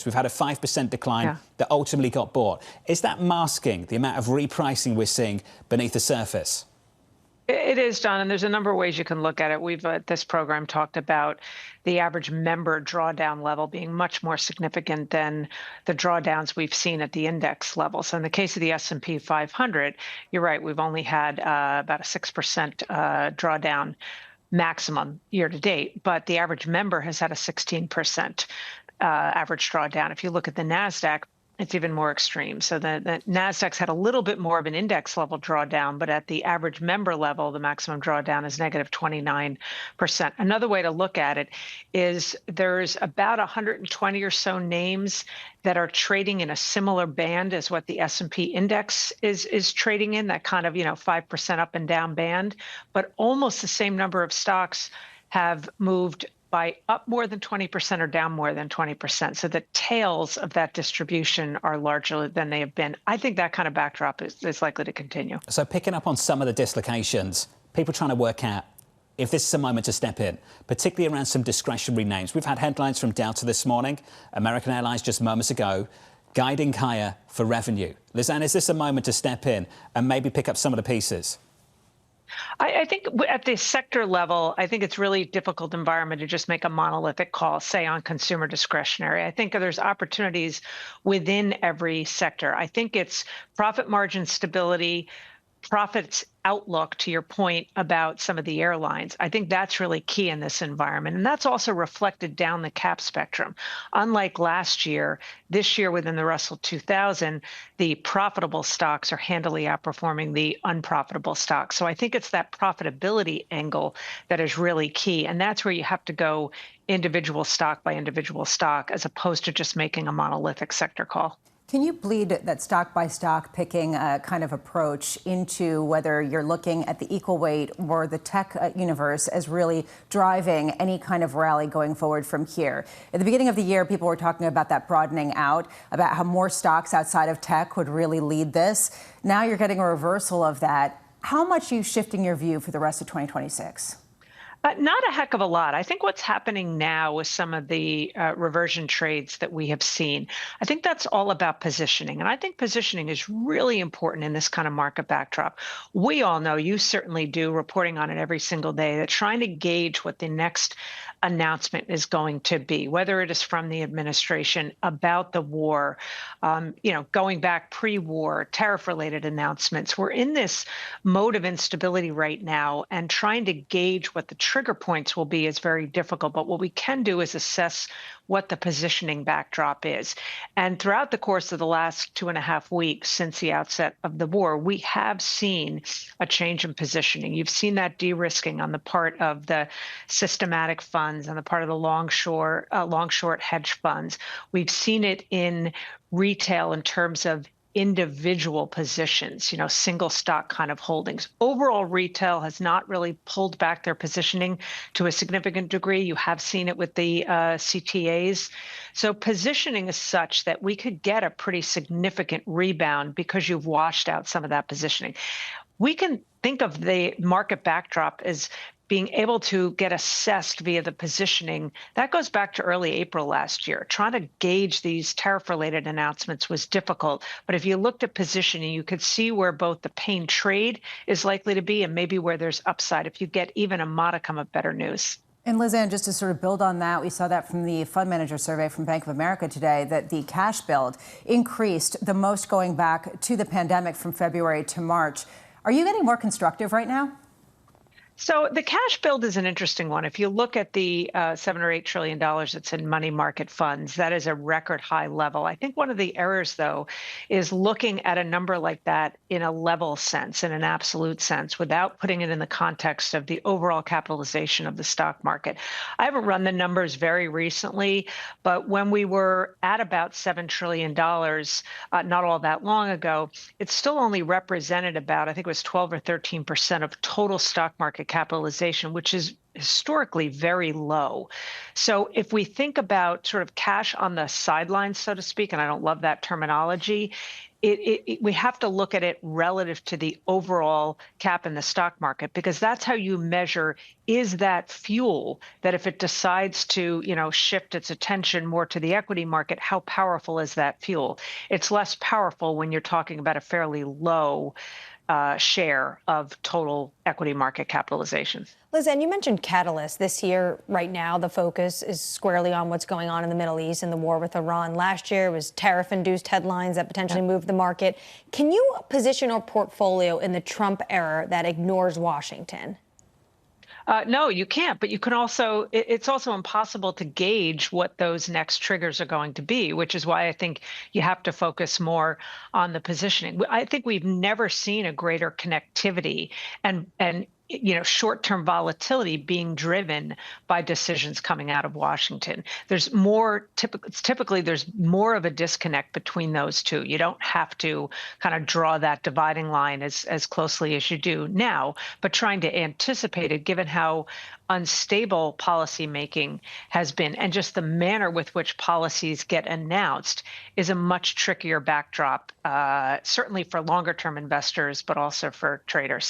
We've had a 5% decline Yeah. that ultimately got bought. Is that masking the amount of repricing we're seeing beneath the surface? It is, John, and there's a number of ways you can look at it. We've at this program talked about the average member drawdown level being much more significant than the drawdowns we've seen at the index level. So in the case of the S&P 500, you're right, we've only had about a 6% drawdown maximum year to date, but the average member has had a 16% average drawdown. If you look at the NASDAQ, it's even more extreme. So the NASDAQ's had a little bit more of an index level drawdown, but at the average member level, the maximum drawdown is negative 29%. Another way to look at it is there's about 120 or so names that are trading in a similar band as what the S&P index is trading in, that kind of 5% up and down band, but almost the same number of stocks have moved by up more than 20% or down more than 20%. So the tails of that distribution are larger than they have been. I think that kind of backdrop is likely to continue. So picking up on some of the dislocations, people trying to work out if this is a moment to step in, particularly around some discretionary names. We've had headlines from Delta this morning, American Airlines just moments ago, guiding higher for revenue. Lizanne, is this a moment to step in and maybe pick up some of the pieces? I think at the sector level, I think it's really difficult environment to just make a monolithic call, say on consumer discretionary. I think there's opportunities within every sector. I think it's profit margin stability, profits outlook, to your point about some of the airlines. I think that's really key in this environment. And that's also reflected down the cap spectrum. Unlike last year, this year within the Russell 2000, the profitable stocks are handily outperforming the unprofitable stocks. So I think it's that profitability angle that is really key. And that's where you have to go individual stock by individual stock, as opposed to just making a monolithic sector call. Can you bleed that stock-by-stock picking kind of approach into whether you're looking at the equal weight or the tech universe as really driving any kind of rally going forward from here? At the beginning of the year, people were talking about that broadening out, about how more stocks outside of tech would really lead this. Now you're getting a reversal of that. How much are you shifting your view for the rest of 2026? Not a heck of a lot. I think what's happening now with some of the reversion trades that we have seen, I think that's all about positioning. And I think positioning is really important in this kind of market backdrop. We all know, you certainly do, reporting on it every single day, that trying to gauge what the next announcement is going to be, whether it is from the administration about the war, going back pre-war, tariff-related announcements. We're in this mode of instability right now, and trying to gauge what the trigger points will be is very difficult. But what we can do is assess what the positioning backdrop is. And throughout the course of the last 2.5 weeks since the outset of the war, we have seen a change in positioning. You've seen that de-risking on the part of the systematic funds, on the part of the long short hedge funds. We've seen it in retail in terms of individual positions, single stock kind of holdings. Overall, retail has not really pulled back their positioning to a significant degree. You have seen it with the CTAs. So positioning is such that we could get a pretty significant rebound because you've washed out some of that positioning. We can think of the market backdrop as being able to get assessed via the positioning. That goes back to early April last year. Trying to gauge these tariff-related announcements was difficult. But if you looked at positioning, you could see where both the pain trade is likely to be and maybe where there's upside if you get even a modicum of better news. And Lizanne, just to sort of build on that, we saw that from the fund manager survey from Bank of America today, that the cash build increased the most going back to the pandemic from February to March. Are you getting more constructive right now? So the cash build is an interesting one. If you look at the $7 or $8 trillion that's in money market funds, that is a record high level. I think one of the errors, though, is looking at a number like that in a level sense, in an absolute sense, without putting it in the context of the overall capitalization of the stock market. I haven't run the numbers very recently, but when we were at about $7 trillion not all that long ago, it still only represented about, I think it was 12 or 13% of total stock market capitalization, which is historically very low. So if we think about sort of cash on the sidelines, so to speak, and I don't love that terminology, we have to look at it relative to the overall cap in the stock market, because that's how you measure, is that fuel that if it decides to, shift its attention more to the equity market, how powerful is that fuel? It's less powerful when you're talking about a fairly low share of total equity market capitalization. Liz, and you mentioned catalysts. This year, right now, the focus is squarely on what's going on in the Middle East and the war with Iran. Last year was tariff-induced headlines that potentially moved the market. Can you position your portfolio in the Trump era that ignores Washington? No, you can't. But you can also, it's also impossible to gauge what those next triggers are going to be, which is why I think you have to focus more on the positioning. I think we've never seen a greater connectivity and short-term volatility being driven by decisions coming out of Washington. There's more typically there's more of a disconnect between those two. You don't have to kind of draw that dividing line as closely as you do now, but trying to anticipate it, given how unstable policy making has been and just the manner with which policies get announced, is a much trickier backdrop, certainly for longer term investors, but also for traders.